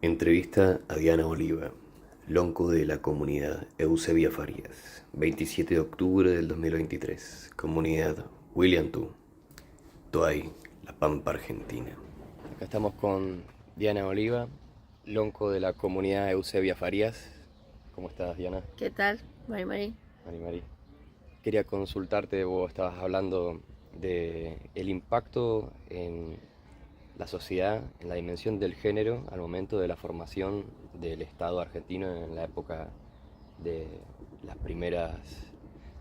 Entrevista a Diana Oliva, lonco de la comunidad Eusebia Farías, 27 de octubre del 2023, comunidad William Tu, Toay, La Pampa, Argentina. Acá estamos con Diana Oliva, lonco de la comunidad Eusebia Farías. ¿Cómo estás, Diana? ¿Qué tal, Mari Mari? Mari. Quería consultarte, vos estabas hablando de el impacto en la sociedad, en la dimensión del género al momento de la formación del Estado argentino en la época de las primeras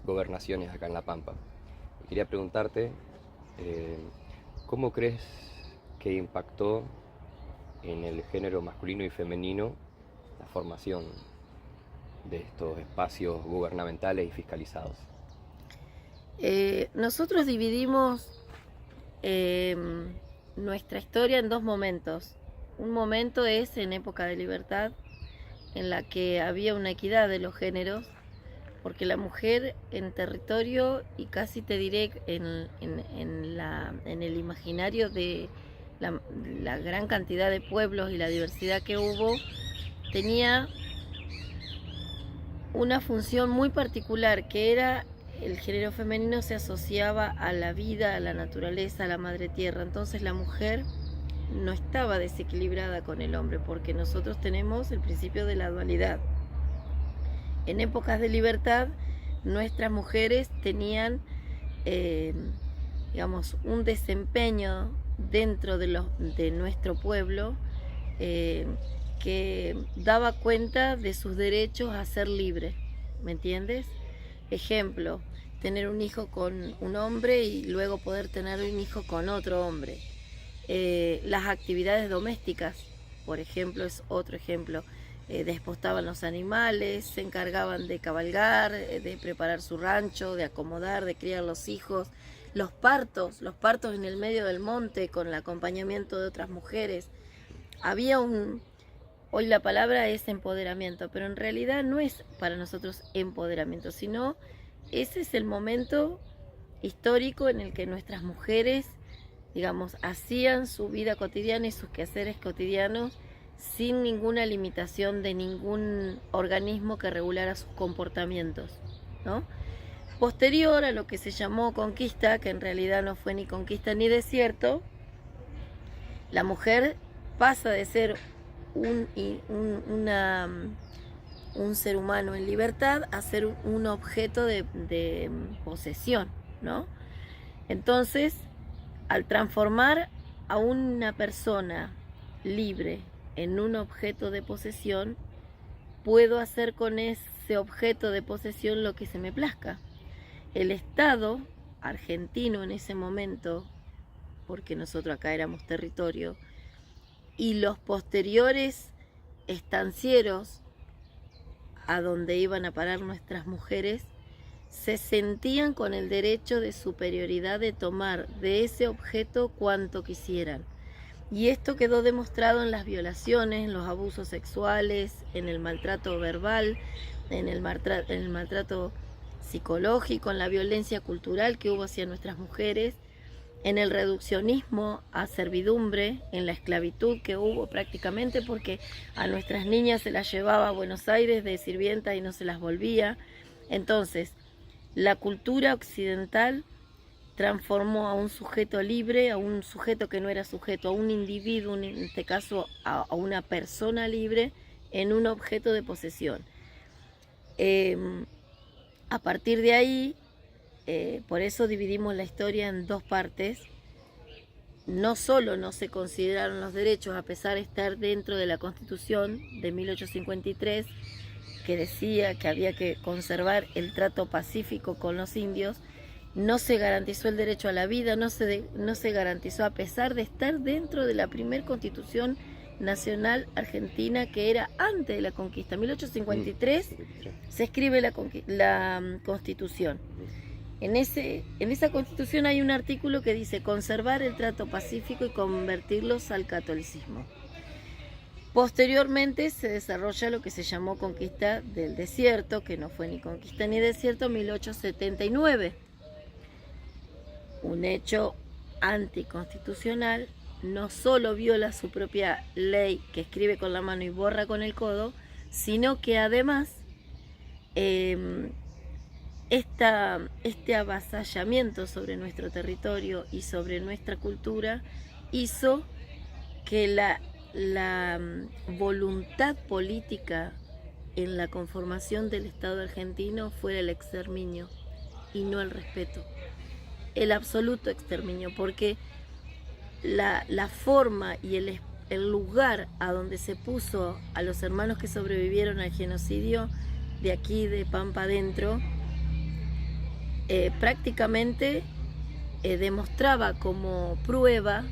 gobernaciones acá en La Pampa. Y quería preguntarte, eh, ¿cómo crees que impactó en el género masculino y femenino la formación de estos espacios gubernamentales y fiscalizados? Nosotros dividimos nuestra historia en dos momentos. Un momento es en época de libertad, en la que había una equidad de los géneros, porque la mujer en territorio y casi te diré en el imaginario de la gran cantidad de pueblos y la diversidad que hubo, tenía una función muy particular, que era el género femenino se asociaba a la vida, a la naturaleza, a la madre tierra. Entonces la mujer no estaba desequilibrada con el hombre, porque nosotros tenemos el principio de la dualidad. En épocas de libertad, nuestras mujeres tenían, digamos, un desempeño dentro de nuestro pueblo, que daba cuenta de sus derechos a ser libre, ¿me entiendes? Ejemplo, tener un hijo con un hombre y luego poder tener un hijo con otro hombre. Las actividades domésticas, por ejemplo, es otro ejemplo. Despostaban los animales, se encargaban de cabalgar, de preparar su rancho, de acomodar, de criar los hijos. Los partos en el medio del monte con el acompañamiento de otras mujeres. Había hoy la palabra es empoderamiento, pero en realidad no es para nosotros empoderamiento, sino ese es el momento histórico en el que nuestras mujeres, digamos, hacían su vida cotidiana y sus quehaceres cotidianos sin ninguna limitación de ningún organismo que regulara sus comportamientos, ¿no? Posterior a lo que se llamó conquista, que en realidad no fue ni conquista ni desierto, la mujer pasa de ser un ser humano en libertad a ser un objeto de posesión, ¿no? Entonces, al transformar a una persona libre en un objeto de posesión, puedo hacer con ese objeto de posesión lo que se me plazca. El Estado argentino en ese momento, porque nosotros acá éramos territorio, y los posteriores estancieros a donde iban a parar nuestras mujeres, se sentían con el derecho de superioridad de tomar de ese objeto cuanto quisieran. Y esto quedó demostrado en las violaciones, en los abusos sexuales, en el maltrato verbal, en el maltrato psicológico, en la violencia cultural que hubo hacia nuestras mujeres, en el reduccionismo a servidumbre, en la esclavitud que hubo prácticamente, porque a nuestras niñas se las llevaba a Buenos Aires de sirvienta y no se las volvía. Entonces, la cultura occidental transformó a un sujeto libre, a un sujeto que no era sujeto, a un individuo, en este caso a una persona libre, en un objeto de posesión. A partir de ahí, por eso dividimos la historia en dos partes. No solo no se consideraron los derechos, a pesar de estar dentro de la Constitución de 1853, que decía que había que conservar el trato pacífico con los indios, no se garantizó el derecho a la vida, no se garantizó, a pesar de estar dentro de la primera Constitución Nacional Argentina, que era antes de la conquista. 1853 se escribe la Constitución. En esa Constitución hay un artículo que dice conservar el trato pacífico y convertirlos al catolicismo. Posteriormente se desarrolla lo que se llamó conquista del desierto, que no fue ni conquista ni desierto, 1879. Un hecho anticonstitucional, no solo viola su propia ley, que escribe con la mano y borra con el codo, sino que además este avasallamiento sobre nuestro territorio y sobre nuestra cultura hizo que la voluntad política en la conformación del Estado argentino fuera el exterminio y no el respeto, el absoluto exterminio, porque la forma y el lugar a donde se puso a los hermanos que sobrevivieron al genocidio de aquí de Pampa Adentro prácticamente demostraba como prueba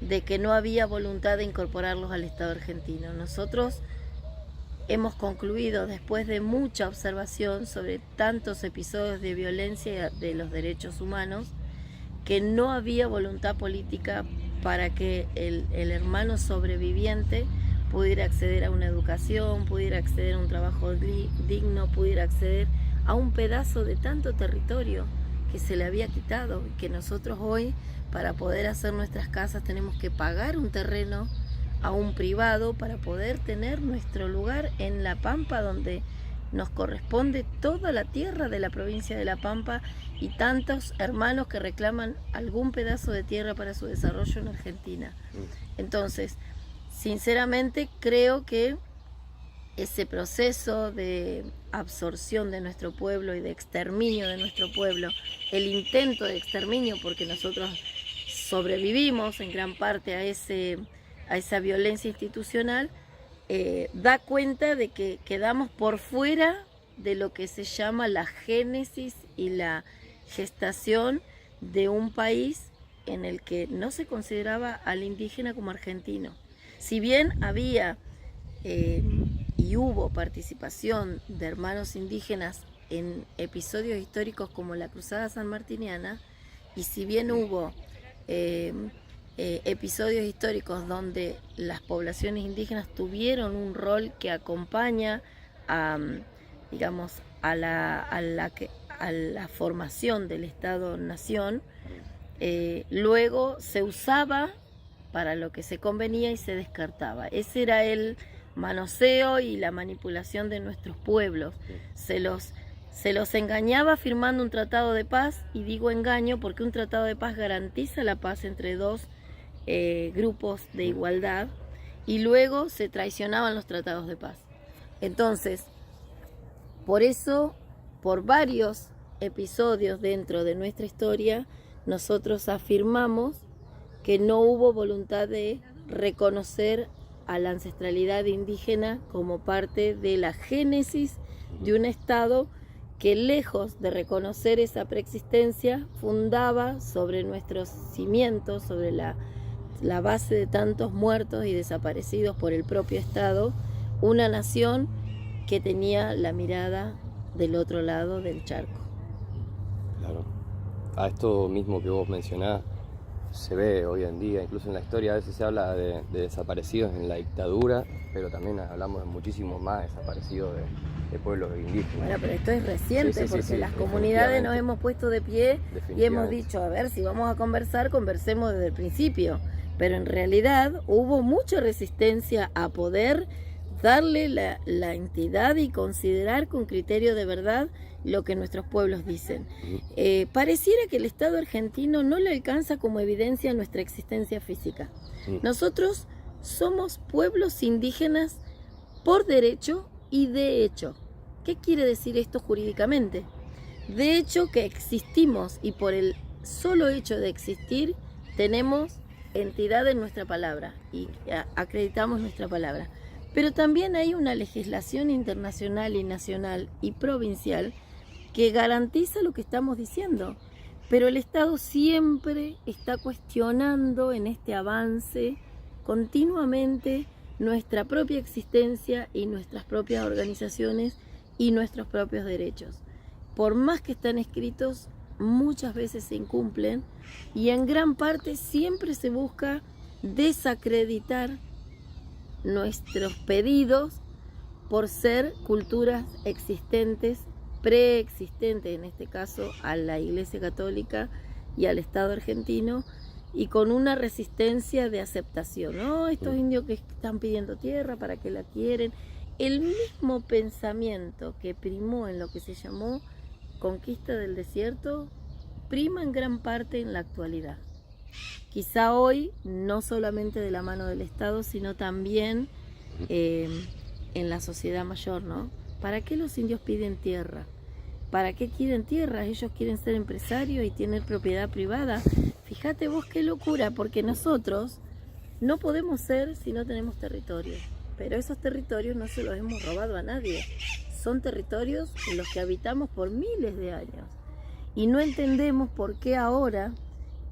de que no había voluntad de incorporarlos al Estado argentino. Nosotros hemos concluido, después de mucha observación sobre tantos episodios de violencia de los derechos humanos, que no había voluntad política para que el hermano sobreviviente pudiera acceder a una educación, pudiera acceder a un trabajo digno, pudiera acceder a un pedazo de tanto territorio que se le había quitado, y que nosotros hoy, para poder hacer nuestras casas, tenemos que pagar un terreno a un privado para poder tener nuestro lugar en La Pampa, donde nos corresponde toda la tierra de la provincia de La Pampa y tantos hermanos que reclaman algún pedazo de tierra para su desarrollo en Argentina. Entonces, sinceramente creo que ese proceso de absorción de nuestro pueblo y de exterminio de nuestro pueblo, el intento de exterminio, porque nosotros sobrevivimos en gran parte a esa violencia institucional, da cuenta de que quedamos por fuera de lo que se llama la génesis y la gestación de un país en el que no se consideraba al indígena como argentino. Si bien había y hubo participación de hermanos indígenas en episodios históricos como la Cruzada Sanmartiniana, y si bien hubo episodios históricos donde las poblaciones indígenas tuvieron un rol que acompaña a, digamos, a la formación del Estado-Nación, luego se usaba para lo que se convenía y se descartaba. Ese era el manoseo y la manipulación de nuestros pueblos. Se los engañaba firmando un tratado de paz, y digo engaño porque un tratado de paz garantiza la paz entre dos grupos de igualdad, y luego se traicionaban los tratados de paz. Entonces, por eso, por varios episodios dentro de nuestra historia, nosotros afirmamos que no hubo voluntad de reconocer a la ancestralidad indígena como parte de la génesis de un Estado que, lejos de reconocer esa preexistencia, fundaba sobre nuestros cimientos, sobre la base de tantos muertos y desaparecidos por el propio Estado, una nación que tenía la mirada del otro lado del charco. Claro. A esto mismo que vos mencionás, se ve hoy en día, incluso en la historia, a veces se habla de desaparecidos en la dictadura, pero también hablamos de muchísimos más desaparecidos de pueblos indígenas. Bueno, pero esto es reciente, porque las comunidades nos hemos puesto de pie y hemos dicho, a ver, si vamos a conversar, conversemos desde el principio. Pero en realidad hubo mucha resistencia a poder darle la entidad y considerar con criterio de verdad lo que nuestros pueblos dicen. Pareciera que el Estado argentino no le alcanza como evidencia nuestra existencia física. Nosotros somos pueblos indígenas por derecho y de hecho. ¿Qué quiere decir esto jurídicamente? De hecho, que existimos, y por el solo hecho de existir tenemos entidad en nuestra palabra y acreditamos nuestra palabra. Pero también hay una legislación internacional y nacional y provincial que garantiza lo que estamos diciendo. Pero el Estado siempre está cuestionando en este avance continuamente nuestra propia existencia y nuestras propias organizaciones y nuestros propios derechos. Por más que están escritos, muchas veces se incumplen, y en gran parte siempre se busca desacreditar nuestros pedidos por ser culturas existentes, preexistentes en este caso a la Iglesia Católica y al Estado argentino, y con una resistencia de aceptación. No, estos indios que están pidiendo tierra, ¿para qué la quieren? El mismo pensamiento que primó en lo que se llamó conquista del desierto, prima en gran parte en la actualidad. Quizá hoy, no solamente de la mano del Estado, sino también en la sociedad mayor, ¿no? ¿Para qué los indios piden tierra? ¿Para qué quieren tierra? Ellos quieren ser empresarios y tener propiedad privada. Fíjate vos qué locura, porque nosotros no podemos ser si no tenemos territorio. Pero esos territorios no se los hemos robado a nadie. Son territorios en los que habitamos por miles de años. Y no entendemos por qué ahora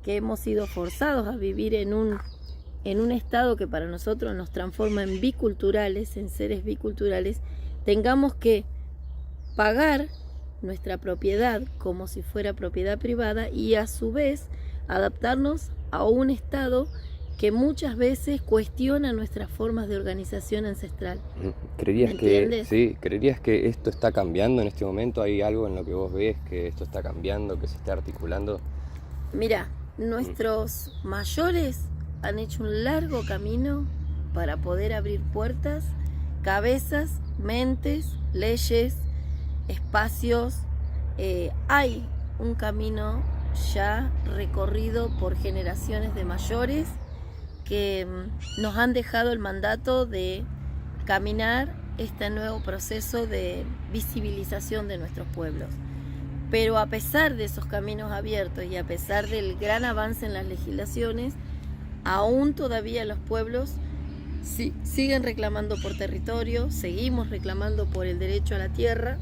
que hemos sido forzados a vivir en un estado que para nosotros nos transforma en biculturales, en seres biculturales, tengamos que pagar nuestra propiedad como si fuera propiedad privada y a su vez adaptarnos a un estado que muchas veces cuestiona nuestras formas de organización ancestral. ¿Creerías que esto está cambiando en este momento? ¿Hay algo en lo que vos ves que esto está cambiando, que se está articulando? Mira, nuestros mayores han hecho un largo camino para poder abrir puertas, cabezas, mentes, leyes, espacios. Hay un camino ya recorrido por generaciones de mayores que nos han dejado el mandato de caminar este nuevo proceso de visibilización de nuestros pueblos. Pero a pesar de esos caminos abiertos y a pesar del gran avance en las legislaciones, aún todavía los pueblos siguen reclamando por territorio, seguimos reclamando por el derecho a la tierra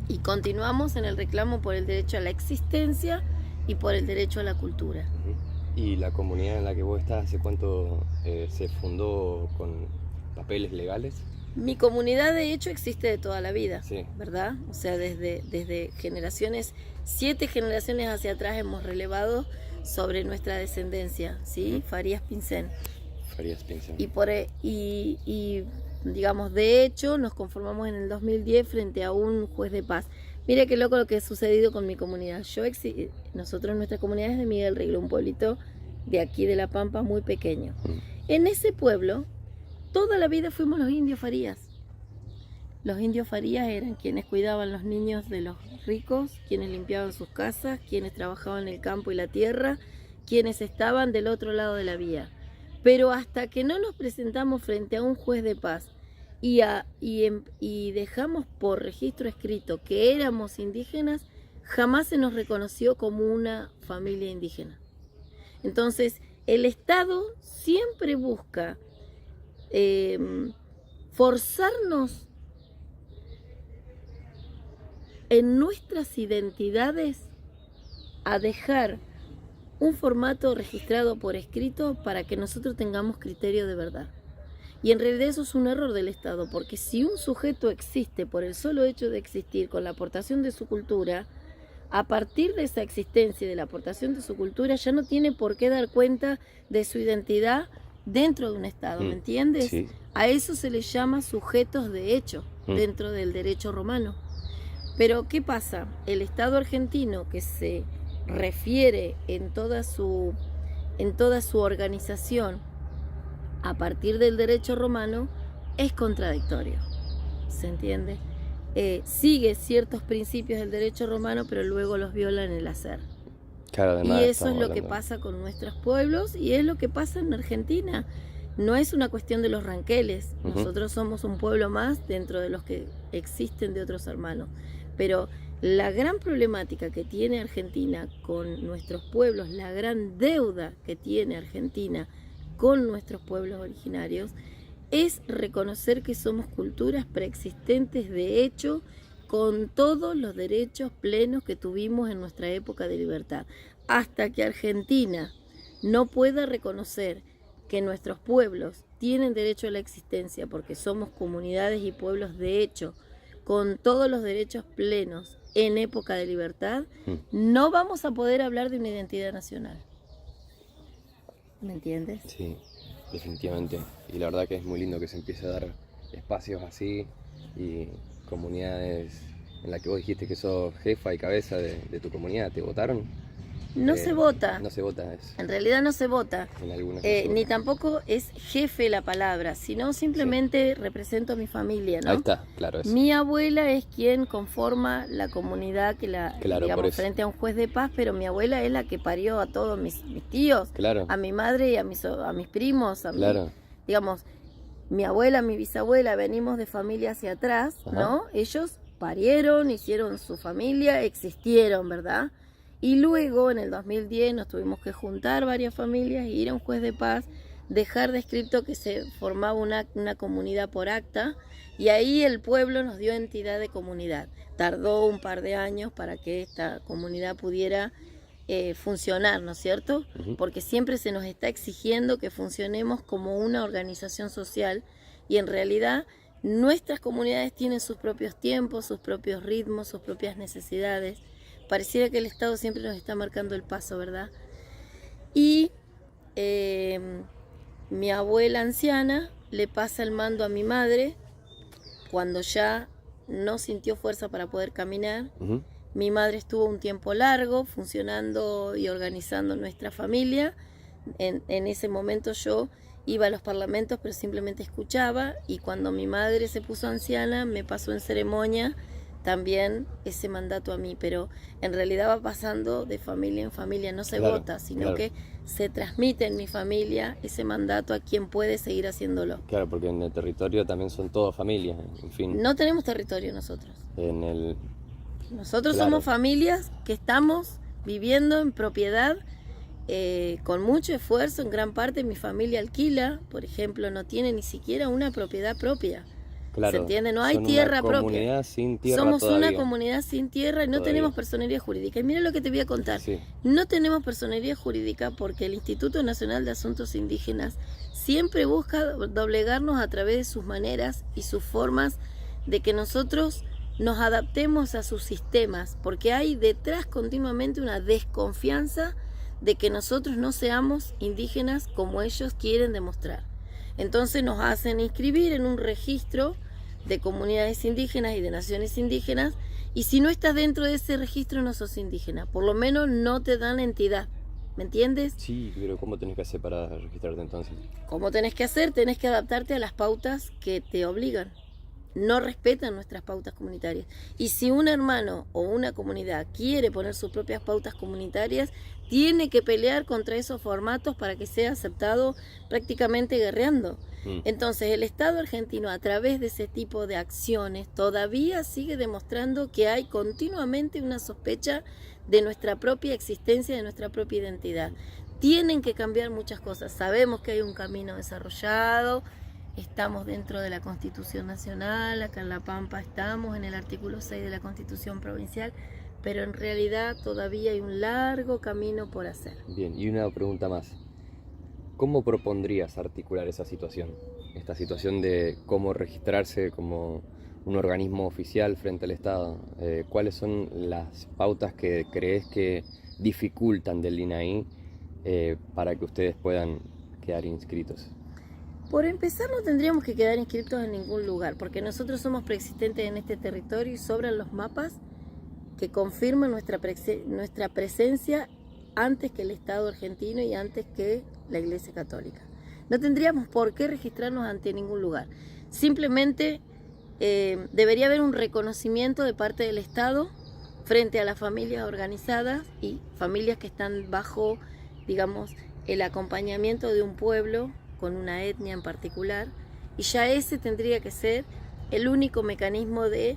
y continuamos en el reclamo por el derecho a la existencia y por el derecho a la cultura. ¿Y la comunidad en la que vos estás, hace cuánto se fundó con papeles legales? Mi comunidad de hecho existe de toda la vida, sí, ¿verdad? O sea, desde generaciones, 7 generaciones hacia atrás hemos relevado sobre nuestra descendencia, ¿sí? Farías Pincén. Farías Pincén. Y digamos, de hecho, nos conformamos en el 2010 frente a un juez de paz. Mira qué loco lo que ha sucedido con mi comunidad. Nosotros, nuestra comunidad es de Miguel Reglo, un pueblito de aquí de La Pampa muy pequeño. En ese pueblo, toda la vida fuimos los indios Farías. Los indios Farías eran quienes cuidaban los niños de los ricos, quienes limpiaban sus casas, quienes trabajaban en el campo y la tierra, quienes estaban del otro lado de la vía. Pero hasta que no nos presentamos frente a un juez de paz y dejamos por registro escrito que éramos indígenas, jamás se nos reconoció como una familia indígena. Entonces, el Estado siempre busca forzarnos en nuestras identidades a dejar un formato registrado por escrito para que nosotros tengamos criterio de verdad. Y en realidad eso es un error del Estado, porque si un sujeto existe por el solo hecho de existir con la aportación de su cultura, a partir de esa existencia y de la aportación de su cultura ya no tiene por qué dar cuenta de su identidad dentro de un Estado, ¿me entiendes? Sí. A eso se le llama sujetos de hecho dentro del derecho romano. Pero ¿qué pasa? El Estado argentino, que se refiere en toda su organización a partir del derecho romano, es contradictorio, ¿se entiende? Sigue ciertos principios del derecho romano, pero luego los viola en el hacer. Claro, y eso es lo que pasa con nuestros pueblos y es lo que pasa en Argentina. No es una cuestión de los ranqueles. Nosotros somos un pueblo más dentro de los que existen de otros hermanos. Pero la gran problemática que tiene Argentina con nuestros pueblos, la gran deuda que tiene Argentina con nuestros pueblos originarios, es reconocer que somos culturas preexistentes de hecho, con todos los derechos plenos que tuvimos en nuestra época de libertad. Hasta que Argentina no pueda reconocer que nuestros pueblos tienen derecho a la existencia porque somos comunidades y pueblos de hecho, con todos los derechos plenos en época de libertad, no vamos a poder hablar de una identidad nacional. ¿Me entiendes? Sí, definitivamente. Y la verdad que es muy lindo que se empiece a dar espacios así y comunidades en las que vos dijiste que sos jefa y cabeza de tu comunidad. ¿Te votaron? No se vota. No se vota eso. En realidad no se vota. En algunas Ni tampoco es jefe la palabra, sino simplemente represento a mi familia, ¿no? Ahí está, claro. Eso. Mi abuela es quien conforma la comunidad Claro, digamos, frente a un juez de paz, pero mi abuela es la que parió a todos mis tíos, Claro. a mi madre y a mis primos, Claro. digamos, mi abuela, mi bisabuela, venimos de familia hacia atrás, Ajá. ¿no? Ellos parieron, hicieron su familia, existieron, ¿verdad? Y luego, en el 2010, nos tuvimos que juntar varias familias, ir a un juez de paz, dejar descrito que se formaba una comunidad por acta, y ahí el pueblo nos dio entidad de comunidad. Tardó un par de años para que esta comunidad pudiera funcionar, ¿no es cierto? Ujú. Porque siempre se nos está exigiendo que funcionemos como una organización social, y en realidad nuestras comunidades tienen sus propios tiempos, sus propios ritmos, sus propias necesidades. Pareciera que el Estado siempre nos está marcando el paso, ¿verdad? Y mi abuela anciana le pasa el mando a mi madre cuando ya no sintió fuerza para poder caminar. Ujú. Mi madre estuvo un tiempo largo funcionando y organizando nuestra familia. En ese momento yo iba a los parlamentos, pero simplemente escuchaba, y cuando mi madre se puso anciana me pasó en ceremonia también ese mandato a mí, pero en realidad va pasando de familia en familia, no se Claro, vota, sino claro. que se transmite en mi familia ese mandato a quien puede seguir haciéndolo. Claro, porque en el territorio también son todas familias, en fin. No tenemos territorio nosotros. Nosotros Claro. somos familias que estamos viviendo en propiedad con mucho esfuerzo. En gran parte mi familia alquila, por ejemplo, no tiene ni siquiera una propiedad propia. Claro, ¿Se entiende? No hay son tierra una propia. comunidad sin tierra Somos todavía. una comunidad sin tierra y no Todavía. tenemos personería jurídica. Y mira lo que te voy a contar. Sí. No tenemos personería jurídica porque el Instituto Nacional de Asuntos Indígenas siempre busca doblegarnos a través de sus maneras y sus formas de que nosotros nos adaptemos a sus sistemas, porque hay detrás continuamente una desconfianza de que nosotros no seamos indígenas como ellos quieren demostrar. Entonces nos hacen inscribir en un registro de comunidades indígenas y de naciones indígenas, y si no estás dentro de ese registro no sos indígena, por lo menos no te dan entidad, ¿me entiendes? Sí, pero ¿cómo tenés que hacer para registrarte entonces? ¿Cómo tenés que hacer? Tenés que adaptarte a las pautas que te obligan. No respetan nuestras pautas comunitarias. Y si un hermano o una comunidad quiere poner sus propias pautas comunitarias, tiene que pelear contra esos formatos para que sea aceptado, prácticamente guerreando. Entonces el Estado argentino, a través de ese tipo de acciones, todavía sigue demostrando que hay continuamente una sospecha de nuestra propia existencia, de nuestra propia identidad. Tienen que cambiar muchas cosas. Sabemos que hay un camino desarrollado. Estamos dentro de la Constitución Nacional, acá en La Pampa estamos en el artículo 6 de la Constitución Provincial, pero en realidad todavía hay un largo camino por hacer. Bien, y una pregunta más. ¿Cómo propondrías articular esa situación? Esta situación de cómo registrarse como un organismo oficial frente al Estado. ¿Cuáles son las pautas que crees que dificultan del INAI para que ustedes puedan quedar inscritos? Por empezar, no tendríamos que quedar inscritos en ningún lugar, porque nosotros somos preexistentes en este territorio y sobran los mapas que confirman nuestra presencia antes que el Estado argentino y antes que la Iglesia Católica. No tendríamos por qué registrarnos ante ningún lugar. Simplemente debería haber un reconocimiento de parte del Estado frente a las familias organizadas y familias que están bajo, digamos, el acompañamiento de un pueblo con una etnia en particular, y ya ese tendría que ser el único mecanismo de,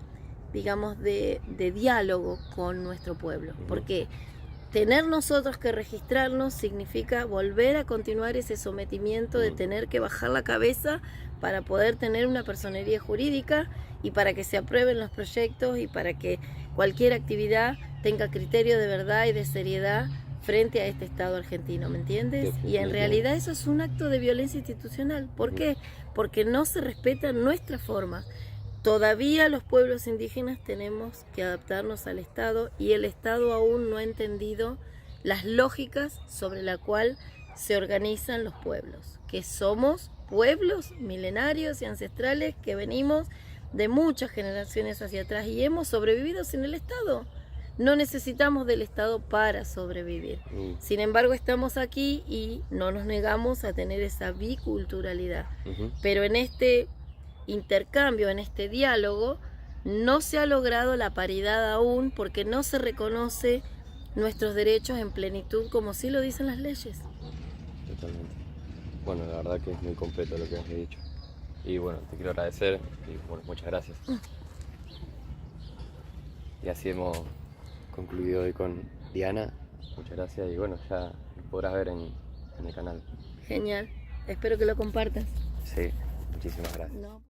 digamos, de diálogo con nuestro pueblo, porque tener nosotros que registrarnos significa volver a continuar ese sometimiento de tener que bajar la cabeza para poder tener una personería jurídica y para que se aprueben los proyectos y para que cualquier actividad tenga criterio de verdad y de seriedad frente a este Estado argentino, ¿me entiendes? Y en realidad eso es un acto de violencia institucional. ¿Por qué? Porque no se respetan nuestras formas. Todavía los pueblos indígenas tenemos que adaptarnos al Estado y el Estado aún no ha entendido las lógicas sobre la cual se organizan los pueblos, que somos pueblos milenarios y ancestrales que venimos de muchas generaciones hacia atrás y hemos sobrevivido sin el Estado. no necesitamos del Estado para sobrevivir. Sin embargo, estamos aquí y no nos negamos a tener esa biculturalidad. Pero en este intercambio, en este diálogo, no se ha logrado la paridad aún porque no se reconoce nuestros derechos en plenitud como sí lo dicen las leyes. Totalmente. Bueno, la verdad que es muy completo lo que has dicho. Y bueno, te quiero agradecer y bueno, muchas gracias. Y así hemos concluido hoy con Diana. Muchas gracias y bueno, ya lo podrás ver en el canal. Genial. Espero que lo compartas. Sí, muchísimas gracias. No.